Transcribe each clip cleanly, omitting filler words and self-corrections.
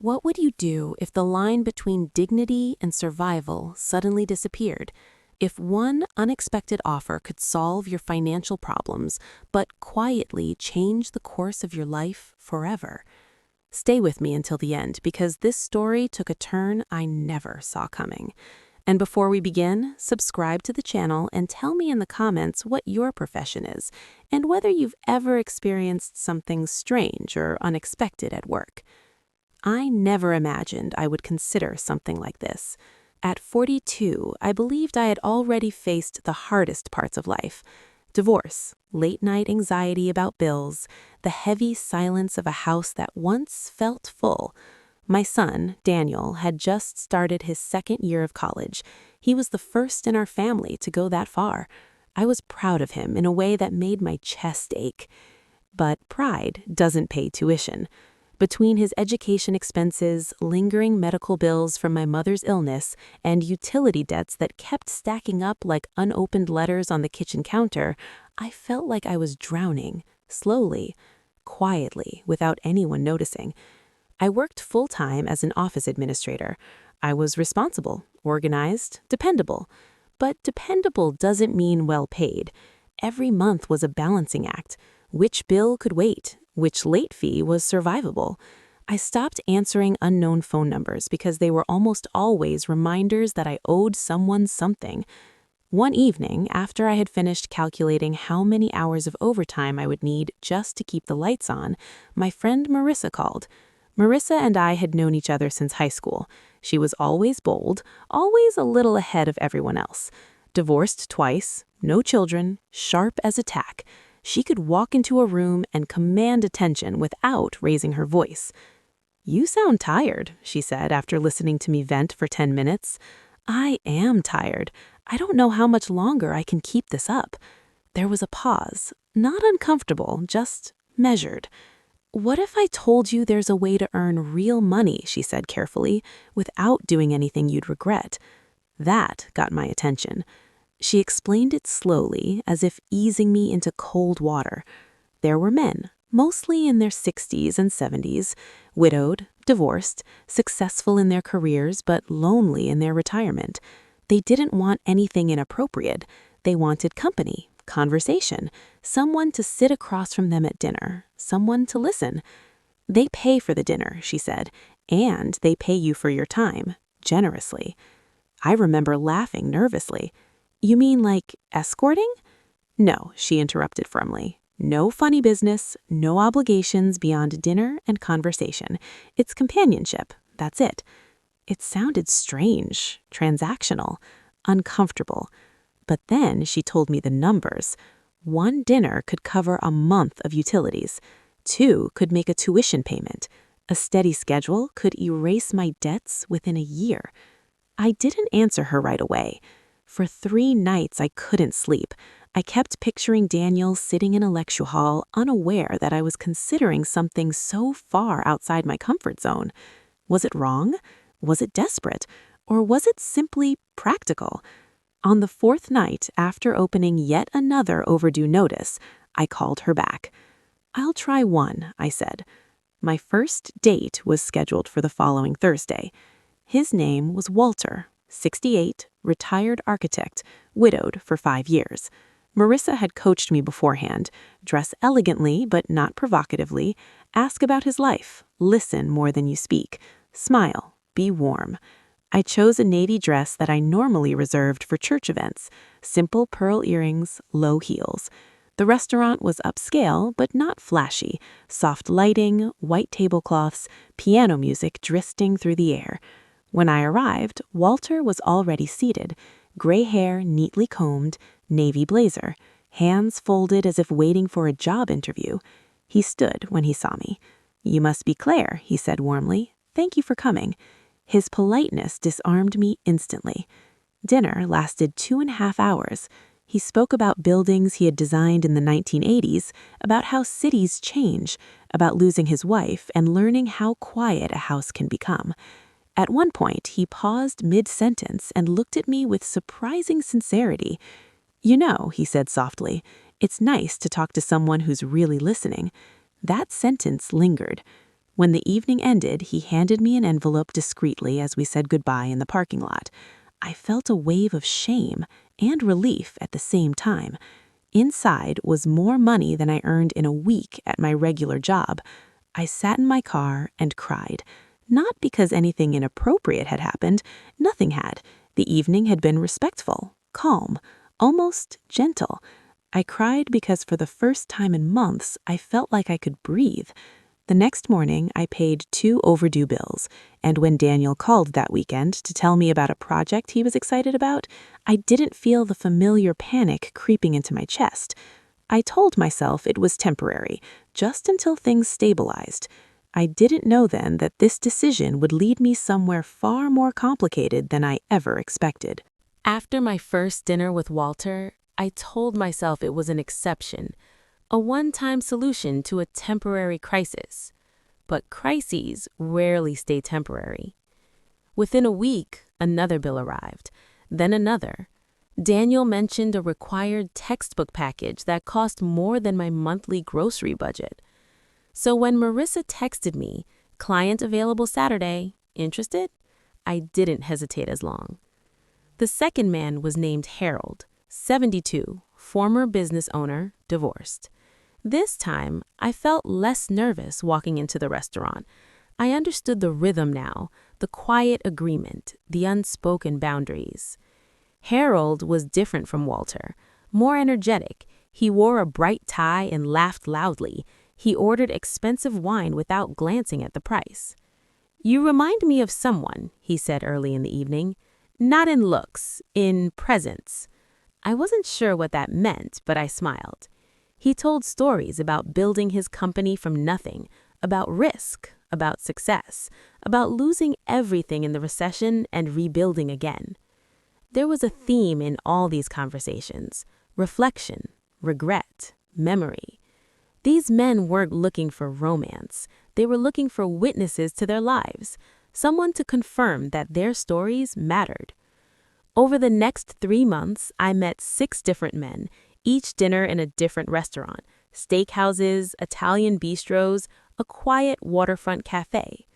What would you do if the line between dignity and survival suddenly disappeared? If one unexpected offer could solve your financial problems, but quietly change the course of your life forever? Stay with me until the end, because this story took a turn I never saw coming. And before we begin, subscribe to the channel and tell me in the comments what your profession is, and whether you've ever experienced something strange or unexpected at work. I never imagined I would consider something like this. At 42, I believed I had already faced the hardest parts of life: divorce, late-night anxiety about bills, the heavy silence of a house that once felt full. My son, Daniel, had just started his second year of college. He was the first in our family to go that far. I was proud of him in a way that made my chest ache. But pride doesn't pay tuition. Between his education expenses, lingering medical bills from my mother's illness, and utility debts that kept stacking up like unopened letters on the kitchen counter, I felt like I was drowning, slowly, quietly, without anyone noticing. I worked full-time as an office administrator. I was responsible, organized, dependable. But dependable doesn't mean well-paid. Every month was a balancing act. Which bill could wait? Which late fee was survivable? I stopped answering unknown phone numbers because they were almost always reminders that I owed someone something. One evening, after I had finished calculating how many hours of overtime I would need just to keep the lights on, my friend Marissa called. Marissa and I had known each other since high school. She was always bold, always a little ahead of everyone else. Divorced twice, no children, sharp as a tack. She could walk into a room and command attention without raising her voice. "You sound tired," she said after listening to me vent for 10 minutes. "I am tired. I don't know how much longer I can keep this up." There was a pause, not uncomfortable, just measured. "What if I told you there's a way to earn real money," she said carefully, "without doing anything you'd regret?" That got my attention. She explained it slowly, as if easing me into cold water. There were men, mostly in their 60s and 70s, widowed, divorced, successful in their careers but lonely in their retirement. They didn't want anything inappropriate. They wanted company, conversation, someone to sit across from them at dinner, someone to listen. "They pay for the dinner," she said, "and they pay you for your time, generously." I remember laughing nervously. "You mean like escorting?" "No," she interrupted firmly. "No funny business, no obligations beyond dinner and conversation. It's companionship, that's it." It sounded strange, transactional, uncomfortable. But then she told me the numbers. 1 dinner could cover a month of utilities. 2 could make a tuition payment. A steady schedule could erase my debts within a year. I didn't answer her right away. For 3 nights I couldn't sleep. I kept picturing Daniel sitting in a lecture hall, unaware that I was considering something so far outside my comfort zone. Was it wrong? Was it desperate? Or was it simply practical? On the 4th night, after opening yet another overdue notice, I called her back. "I'll try one," I said. My first date was scheduled for the following Thursday. His name was Walter, 68, retired architect, widowed for 5 years. Marissa had coached me beforehand: dress elegantly but not provocatively, ask about his life, listen more than you speak, smile, be warm. I chose a navy dress that I normally reserved for church events: simple pearl earrings, low heels. The restaurant was upscale but not flashy: soft lighting, white tablecloths, piano music drifting through the air. When I arrived, Walter was already seated, gray hair neatly combed, navy blazer, hands folded as if waiting for a job interview. He stood when he saw me. "You must be Claire," he said warmly. "Thank you for coming." His politeness disarmed me instantly. Dinner lasted 2.5 hours. He spoke about buildings he had designed in the 1980s, about how cities change, about losing his wife and learning how quiet a house can become. At one point, he paused mid-sentence and looked at me with surprising sincerity. "You know," he said softly, "it's nice to talk to someone who's really listening." That sentence lingered. When the evening ended, he handed me an envelope discreetly as we said goodbye in the parking lot. I felt a wave of shame and relief at the same time. Inside was more money than I earned in a week at my regular job. I sat in my car and cried. Not because anything inappropriate had happened. Nothing had. The evening had been respectful, calm, almost gentle. I cried because for the first time in months, I felt like I could breathe. The next morning, I paid 2 overdue bills, and when Daniel called that weekend to tell me about a project he was excited about, I didn't feel the familiar panic creeping into my chest. I told myself it was temporary, just until things stabilized. I didn't know then that this decision would lead me somewhere far more complicated than I ever expected. After my first dinner with Walter, I told myself it was an exception, a one-time solution to a temporary crisis. But crises rarely stay temporary. Within a week, another bill arrived, then another. Daniel mentioned a required textbook package that cost more than my monthly grocery budget. So when Marissa texted me, "Client available Saturday, interested?" I didn't hesitate as long. The second man was named Harold, 72, former business owner, divorced. This time, I felt less nervous walking into the restaurant. I understood the rhythm now, the quiet agreement, the unspoken boundaries. Harold was different from Walter, more energetic. He wore a bright tie and laughed loudly. He ordered expensive wine without glancing at the price. "You remind me of someone," he said early in the evening. "Not in looks, in presence." I wasn't sure what that meant, but I smiled. He told stories about building his company from nothing, about risk, about success, about losing everything in the recession and rebuilding again. There was a theme in all these conversations: reflection, regret, memory. These men weren't looking for romance. They were looking for witnesses to their lives, someone to confirm that their stories mattered. Over the next 3 months, I met 6 different men, each dinner in a different restaurant: steakhouses, Italian bistros, a quiet waterfront cafe.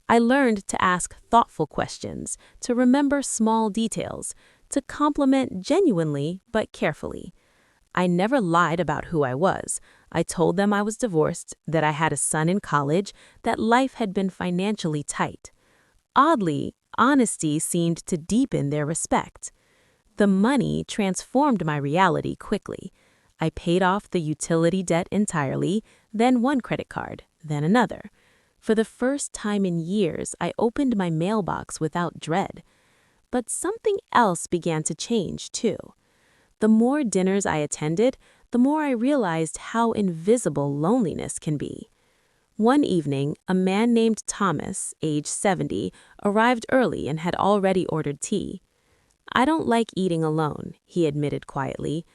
I learned to ask thoughtful questions, to remember small details, to compliment genuinely but carefully. I never lied about who I was. I told them I was divorced, that I had a son in college, that life had been financially tight. Oddly, honesty seemed to deepen their respect. The money transformed my reality quickly. I paid off the utility debt entirely, then one credit card, then another. For the first time in years, I opened my mailbox without dread. But something else began to change, too. The more dinners I attended, the more I realized how invisible loneliness can be. One evening, a man named Thomas, age 70, arrived early and had already ordered tea. "I don't like eating alone," he admitted quietly.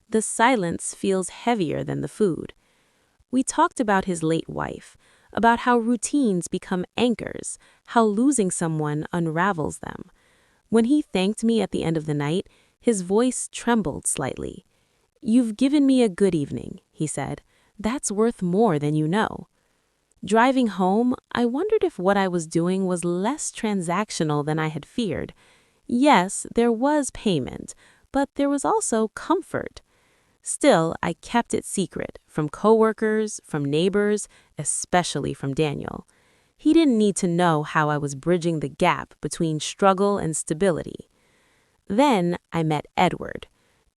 "The silence feels heavier than the food." We talked about his late wife, about how routines become anchors, how losing someone unravels them. When he thanked me at the end of the night, his voice trembled slightly. "You've given me a good evening," he said. "That's worth more than you know." Driving home, I wondered if what I was doing was less transactional than I had feared. Yes, there was payment, but there was also comfort. Still, I kept it secret, from coworkers, from neighbors, especially from Daniel. He didn't need to know how I was bridging the gap between struggle and stability. Then I met Edward.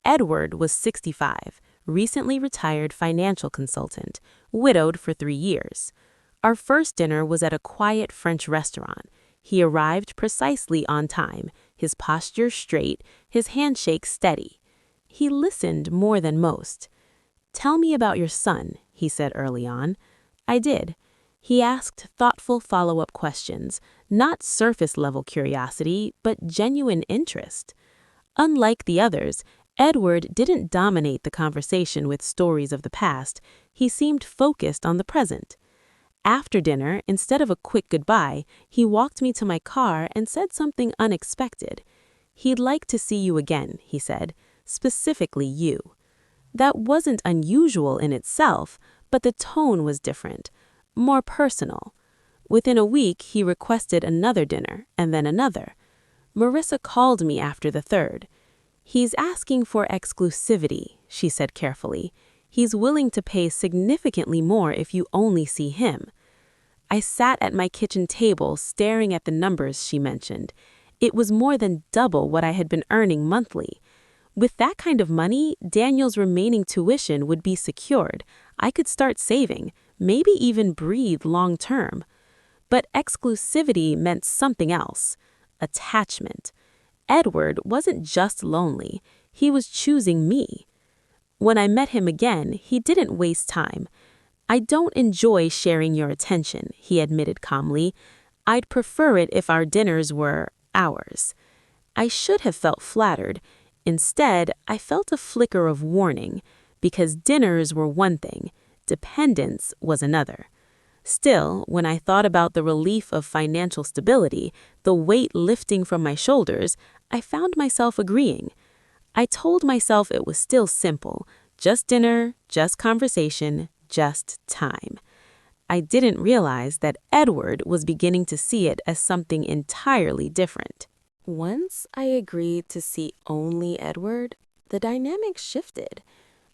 Edward was 65, recently retired financial consultant, widowed for 3 years. Our first dinner was at a quiet French restaurant. He arrived precisely on time, his posture straight, his handshake steady. He listened more than most. "Tell me about your son," he said early on. I did. He asked thoughtful follow-up questions, not surface-level curiosity, but genuine interest. Unlike the others, Edward didn't dominate the conversation with stories of the past. He seemed focused on the present. After dinner, instead of a quick goodbye, he walked me to my car and said something unexpected. "He'd like to see you again," he said, "specifically you." That wasn't unusual in itself, but the tone was different, more personal. Within a week, he requested another dinner, and then another. Marissa called me after the third. "He's asking for exclusivity," she said carefully. "He's willing to pay significantly more if you only see him." I sat at my kitchen table staring at the numbers she mentioned. It was more than double what I had been earning monthly. With that kind of money, Daniel's remaining tuition would be secured. I could start saving, maybe even breathe long term. But exclusivity meant something else. Attachment. Edward wasn't just lonely. He was choosing me. When I met him again, he didn't waste time. "I don't enjoy sharing your attention," he admitted calmly. "I'd prefer it if our dinners were ours." I should have felt flattered. Instead, I felt a flicker of warning, because dinners were one thing, dependence was another. Still, when I thought about the relief of financial stability, the weight lifting from my shoulders, I found myself agreeing. I told myself it was still simple, just dinner, just conversation, just time. I didn't realize that Edward was beginning to see it as something entirely different. Once I agreed to see only Edward, the dynamic shifted.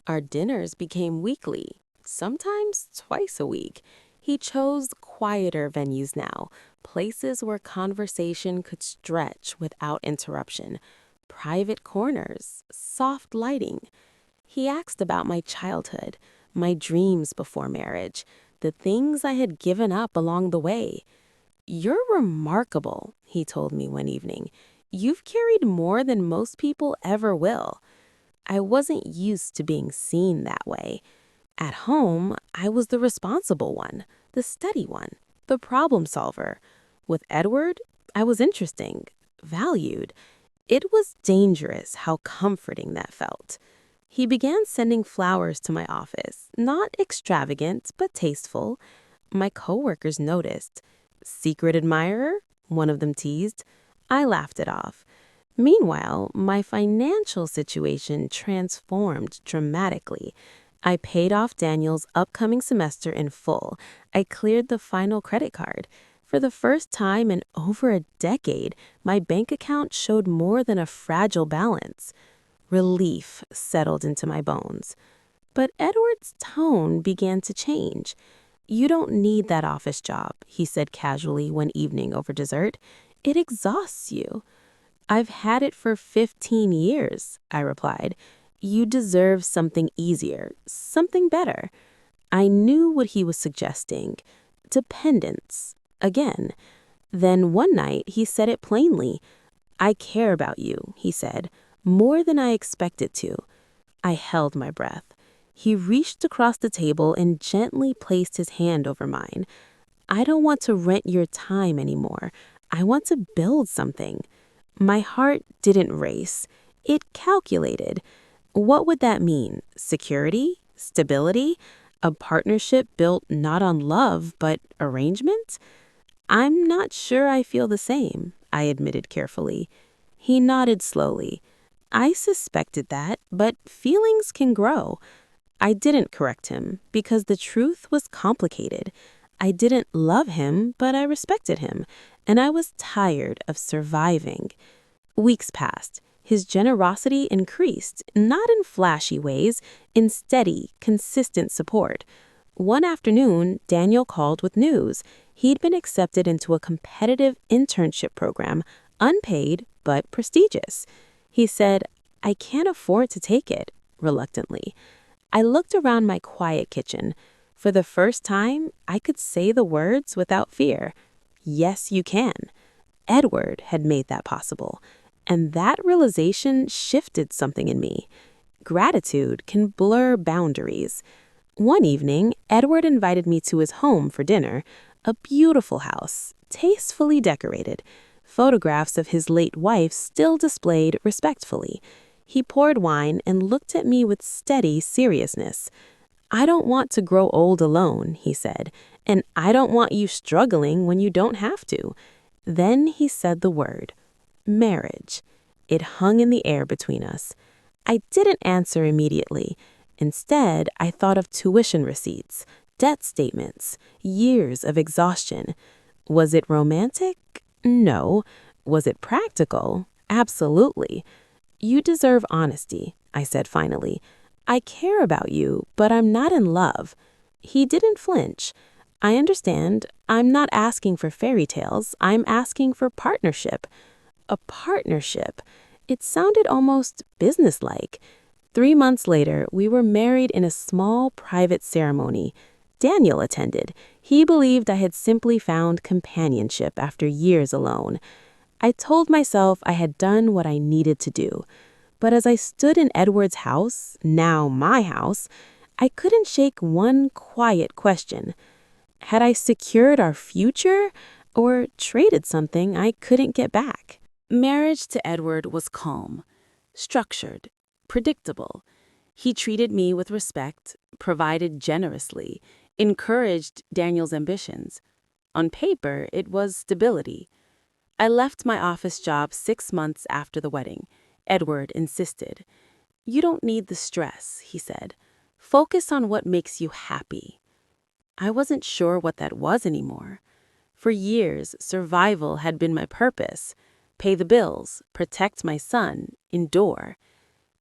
Our dinners became weekly, sometimes twice a week. He chose quieter venues now, places where conversation could stretch without interruption, private corners, soft lighting. He asked about my childhood, my dreams before marriage, the things I had given up along the way. "You're remarkable," he told me one evening. "You've carried more than most people ever will." I wasn't used to being seen that way. At home, I was the responsible one, the steady one, the problem solver. With Edward, I was interesting, valued. It was dangerous how comforting that felt. He began sending flowers to my office, not extravagant, but tasteful. My coworkers noticed. "Secret admirer?" one of them teased. I laughed it off. Meanwhile, my financial situation transformed dramatically. I paid off Daniel's upcoming semester in full. I cleared the final credit card. For the first time in over a decade, my bank account showed more than a fragile balance. Relief settled into my bones. But Edward's tone began to change. "You don't need that office job," he said casually one evening over dessert. "It exhausts you." "I've had it for 15 years, I replied. "You deserve something easier, something better." I knew what he was suggesting. Dependence. Again. Then one night he said it plainly. "I care about you," he said, "more than I expected to." I held my breath. He reached across the table and gently placed his hand over mine. "I don't want to rent your time anymore. I want to build something." My heart didn't race. It calculated. What would that mean? Security? Stability? A partnership built not on love, but arrangement? "I'm not sure I feel the same," I admitted carefully. He nodded slowly. "I suspected that, but feelings can grow." I didn't correct him, because the truth was complicated. I didn't love him, but I respected him, and I was tired of surviving. Weeks passed. His generosity increased, not in flashy ways, in steady, consistent support. One afternoon, Daniel called with news. He'd been accepted into a competitive internship program, unpaid but prestigious. He said, "I can't afford to take it," reluctantly. I looked around my quiet kitchen. For the first time, I could say the words without fear. Yes, you can. Edward had made that possible. And that realization shifted something in me. Gratitude can blur boundaries. One evening, Edward invited me to his home for dinner, a beautiful house, tastefully decorated. Photographs of his late wife still displayed respectfully. He poured wine and looked at me with steady seriousness. "I don't want to grow old alone," he said, "and I don't want you struggling when you don't have to." Then he said the word, marriage. It hung in the air between us. I didn't answer immediately. Instead, I thought of tuition receipts, debt statements, years of exhaustion. Was it romantic? No. Was it practical? Absolutely. You deserve honesty, I said finally. I care about you, but I'm not in love. He didn't flinch. I understand. I'm not asking for fairy tales. I'm asking for partnership. A partnership. It sounded almost businesslike. 3 months later, we were married in a small private ceremony. Daniel attended. He believed I had simply found companionship after years alone. I told myself I had done what I needed to do. But as I stood in Edward's house, now my house, I couldn't shake one quiet question. Had I secured our future or traded something I couldn't get back? Marriage to Edward was calm, structured, predictable. He treated me with respect, provided generously, encouraged Daniel's ambitions. On paper, it was stability. I left my office job 6 months after the wedding. Edward insisted. You don't need the stress, he said. Focus on what makes you happy. I wasn't sure what that was anymore. For years, survival had been my purpose. Pay the bills, protect my son, endure.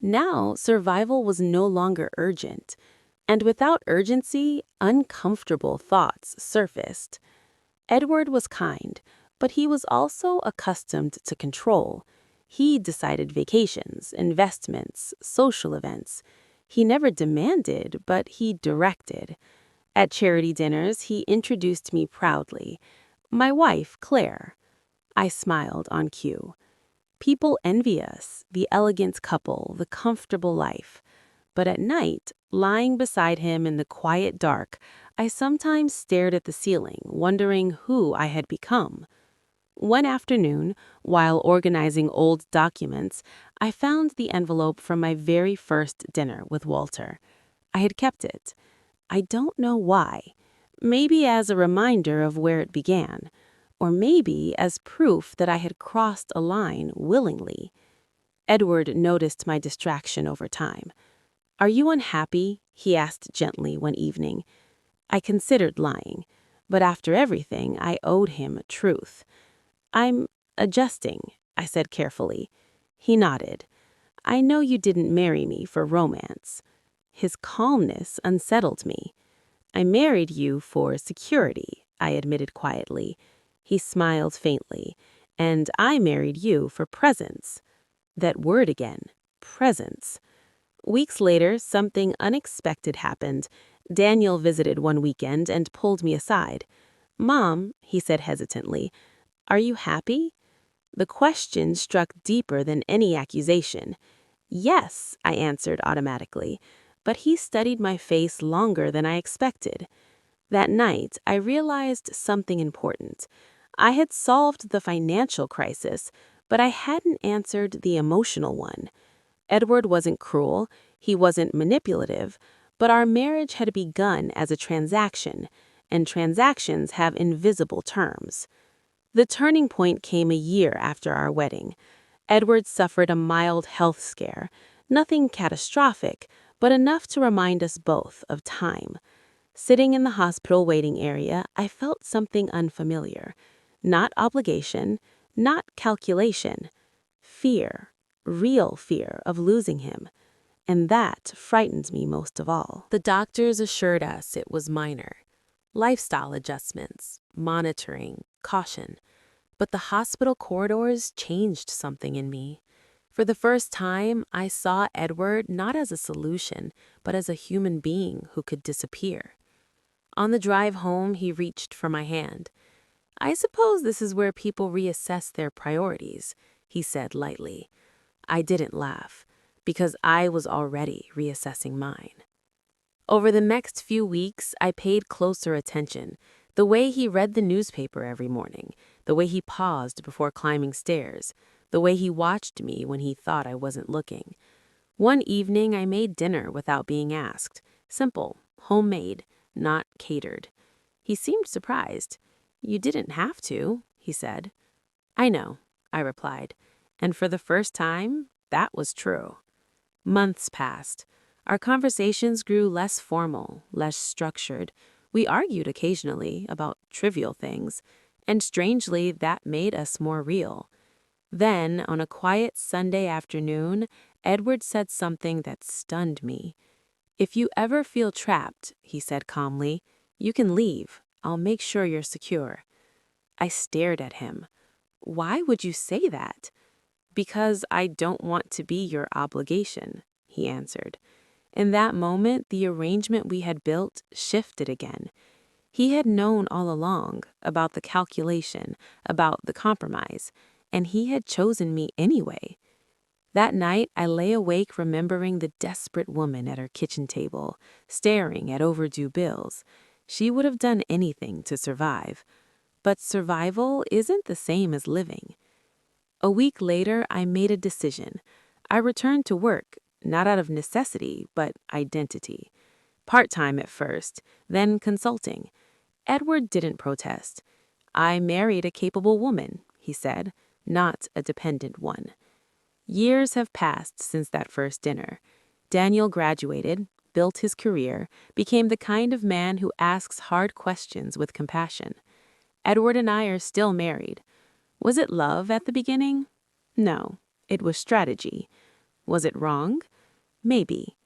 Now, survival was no longer urgent. And without urgency, uncomfortable thoughts surfaced. Edward was kind, but he was also accustomed to control. He decided vacations, investments, social events. He never demanded, but he directed. At charity dinners, he introduced me proudly. My wife, Claire. I smiled on cue. People envy us, the elegant couple, the comfortable life. But at night, lying beside him in the quiet dark, I sometimes stared at the ceiling, wondering who I had become. One afternoon, while organizing old documents, I found the envelope from my very first dinner with Walter. I had kept it. I don't know why. Maybe as a reminder of where it began, or maybe as proof that I had crossed a line willingly. Edward noticed my distraction over time. Are you unhappy? He asked gently one evening. I considered lying, but after everything, I owed him truth. I'm adjusting, I said carefully. He nodded. I know you didn't marry me for romance. His calmness unsettled me. I married you for security, I admitted quietly. He smiled faintly. And I married you for presence. That word again, presence. Weeks later, something unexpected happened. Daniel visited one weekend and pulled me aside. Mom, he said hesitantly, are you happy? The question struck deeper than any accusation. Yes, I answered automatically, but he studied my face longer than I expected. That night, I realized something important. I had solved the financial crisis, but I hadn't answered the emotional one. Edward wasn't cruel, he wasn't manipulative, but our marriage had begun as a transaction, and transactions have invisible terms. The turning point came a year after our wedding. Edward suffered a mild health scare, nothing catastrophic, but enough to remind us both of time. Sitting in the hospital waiting area, I felt something unfamiliar. Not obligation, not calculation. Fear, real fear of losing him. And that frightened me most of all. The doctors assured us it was minor. Lifestyle adjustments, monitoring, caution. But the hospital corridors changed something in me. For the first time, I saw Edward not as a solution, but as a human being who could disappear. On the drive home, he reached for my hand. I suppose this is where people reassess their priorities, he said lightly. I didn't laugh, because I was already reassessing mine. Over the next few weeks, I paid closer attention. The way he read the newspaper every morning, the way he paused before climbing stairs, the way he watched me when he thought I wasn't looking. One evening, I made dinner without being asked. Simple, homemade, not catered. He seemed surprised. You didn't have to, he said. I know, I replied. And for the first time, that was true. Months passed. Our conversations grew less formal, less structured. We argued occasionally about trivial things. And strangely, that made us more real. Then, on a quiet Sunday afternoon, Edward said something that stunned me. "If you ever feel trapped," he said calmly, "you can leave. I'll make sure you're secure." I stared at him. "Why would you say that?" "Because I don't want to be your obligation," he answered. In that moment, the arrangement we had built shifted again. He had known all along about the calculation, about the compromise, and he had chosen me anyway. That night, I lay awake remembering the desperate woman at her kitchen table, staring at overdue bills. She would have done anything to survive. But survival isn't the same as living. A week later, I made a decision. I returned to work, not out of necessity, but identity. Part-time at first, then consulting. Edward didn't protest. "I married a capable woman," he said, "not a dependent one." Years have passed since that first dinner. Daniel graduated, built his career, became the kind of man who asks hard questions with compassion. Edward and I are still married. Was it love at the beginning? No, it was strategy. Was it wrong? Maybe.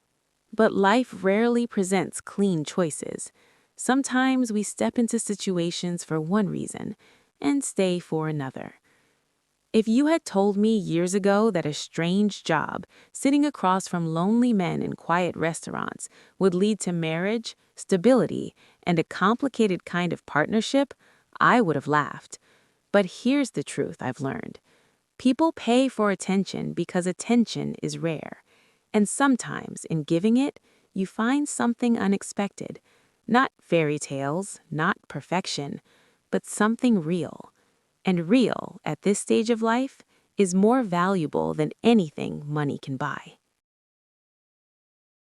But life rarely presents clean choices. Sometimes we step into situations for one reason and stay for another. If you had told me years ago that a strange job, sitting across from lonely men in quiet restaurants, would lead to marriage, stability, and a complicated kind of partnership, I would have laughed. But here's the truth I've learned. People pay for attention because attention is rare. And sometimes, in giving it, you find something unexpected. Not fairy tales, not perfection, but something real. And real, at this stage of life, is more valuable than anything money can buy.